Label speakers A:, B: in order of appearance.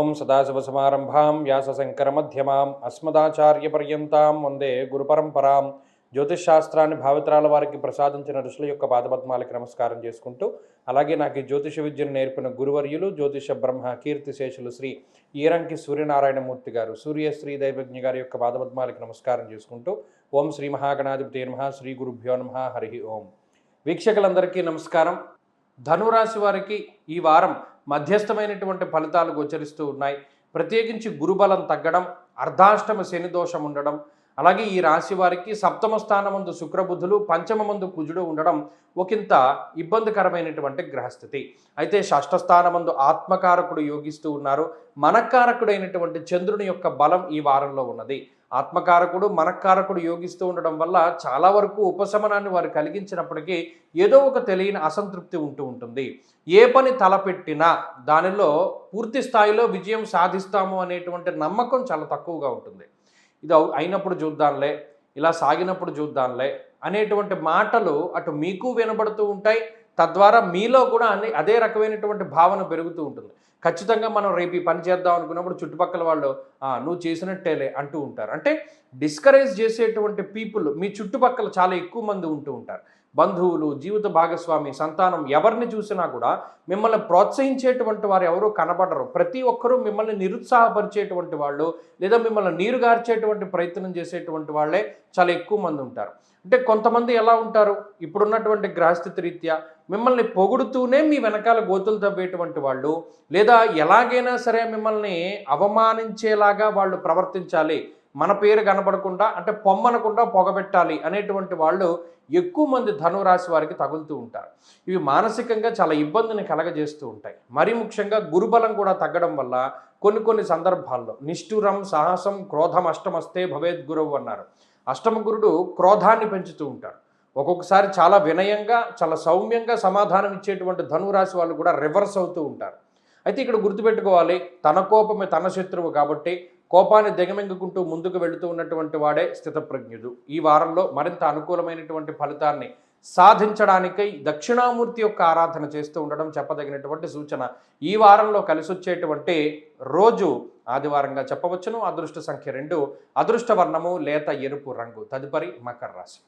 A: ఓం సదాశివసమారంభాం వ్యాసశంకరమధ్యమాం అస్మదాచార్యపర్యంతాం వందే గురుపరంపరాం. జ్యోతిష్ శాస్త్రాన్ని భావితరాల వారికి ప్రసాదించిన ఋషుల యొక్క పాదపద్మాలకి నమస్కారం చేసుకుంటూ, అలాగే నాకు ఈ జ్యోతిష విద్యను నేర్పిన గురువర్యులు జ్యోతిష బ్రహ్మ కీర్తిశేషులు శ్రీ ఈరంకి సూర్యనారాయణమూర్తి గారు, సూర్యశ్రీ దైవజ్ఞ గారి యొక్క పాదపద్మాలకి నమస్కారం చేసుకుంటూ, ఓం శ్రీ మహాగణాధిపతి నమః, శ్రీ గురుభ్యో నమః, హరి ఓం. వీక్షకులందరికీ నమస్కారం. ధనురాశి వారికి ఈ వారం మధ్యస్థమైనటువంటి ఫలితాలు గోచరిస్తూ ఉన్నాయి. ప్రత్యేకించి గురుబలం తగ్గడం, అర్ధాష్టమ శని దోషం ఉండడం, అలాగే ఈ రాశి వారికి సప్తమ స్థానమందు శుక్రబుధులు, పంచమమందు కుజుడు ఉండడం ఒకంత ఇబ్బందికరమైనటువంటి గ్రహస్థితి. అయితే షష్ఠ స్థానమందు ఆత్మకారకుడు యోగిస్తూ ఉన్నారు. మనకారకుడైనటువంటి చంద్రుని యొక్క బలం ఈ వారంలో ఉన్నది. ఆత్మకారకుడు మనకారకుడు యోగిస్తూ ఉండడం వల్ల చాలా వరకు ఉపశమనాన్ని వారు కలిగించినప్పటికీ ఏదో ఒక తెలియని అసంతృప్తి ఉంటూ ఉంటుంది. ఏ పని తలపెట్టినా దానిలో పూర్తి స్థాయిలో విజయం సాధిస్తాము అనేటువంటి నమ్మకం చాలా తక్కువగా ఉంటుంది. ఇది అయినప్పుడు చూద్దాంలే, ఇలా సాగినప్పుడు చూద్దాంలే అనేటువంటి మాటలు అటు మీకు వినబడుతూ ఉంటాయి. తద్వారా మీలో కూడా అదే రకమైనటువంటి భావన పెరుగుతూ ఉంటుంది. ఖచ్చితంగా మనం రేపు ఈ పని చేద్దాం అనుకున్నప్పుడు చుట్టుపక్కల వాళ్ళు నువ్వు చేసినట్టేలే అంటూ ఉంటారు. అంటే డిస్కరేజ్ చేసేటువంటి పీపుల్ మీ చుట్టుపక్కల చాలా ఎక్కువ మంది ఉంటూ ఉంటారు. బంధువులు, జీవిత భాగస్వామి, సంతానం, ఎవరిని చూసినా కూడా మిమ్మల్ని ప్రోత్సహించేటువంటి వారు ఎవరూ కనబడరు. ప్రతి ఒక్కరూ మిమ్మల్ని నిరుత్సాహపరిచేటువంటి వాళ్ళు, లేదా మిమ్మల్ని నీరుగార్చేటువంటి ప్రయత్నం చేసేటువంటి వాళ్ళే చాలా ఎక్కువ మంది ఉంటారు. అంటే కొంతమంది ఎలా ఉంటారు, ఇప్పుడున్నటువంటి గ్రహస్థితి రీత్యా మిమ్మల్ని పొగుడుతూనే మీ వెనకాల గోతులు తవ్వేటువంటి వాళ్ళు, లేదా ఎలాగైనా సరే మిమ్మల్ని అవమానించేలాగా వాళ్ళు ప్రవర్తించాలి, మన పేరు కనబడకుండా అంటే పొమ్మనకుండా పొగబెట్టాలి అనేటువంటి వాళ్ళు ఎక్కువ మంది ధనురాశి వారికి తగులుతూ ఉంటారు. ఇవి మానసికంగా చాలా ఇబ్బందిని కలగజేస్తూ ఉంటాయి. మరీ ముఖ్యంగా గురుబలం కూడా తగ్గడం వల్ల కొన్ని సందర్భాల్లో నిష్ఠురం సాహసం క్రోధం అష్టమస్తే భవేద్ గురువు అన్నారు. అష్టమ గురుడు క్రోధాన్ని పెంచుతూ ఉంటాడు. ఒక్కొక్కసారి చాలా వినయంగా, చాలా సౌమ్యంగా సమాధానం ఇచ్చేటువంటి ధనురాశి వాళ్ళు కూడా రివర్స్ అవుతూ ఉంటారు. అయితే ఇక్కడ గుర్తుపెట్టుకోవాలి, తన కోపమే తన శత్రువు కాబట్టి కోపాన్ని దిగమింగుకుంటూ ముందుకు వెళుతూ ఉన్నటువంటి వాడే స్థితప్రజ్ఞుడు. ఈ వారంలో మరింత అనుకూలమైనటువంటి ఫలితాన్ని సాధించడానికై దక్షిణామూర్తి యొక్క ఆరాధన చేస్తూ ఉండడం చెప్పదగినటువంటి సూచన. ఈ వారంలో కలిసొచ్చేటువంటి రోజు ఆదివారంగా చెప్పవచ్చును. అదృష్ట సంఖ్య 2, అదృష్ట వర్ణము లేత ఎరుపు రంగు. తదుపరి మకర రాశి.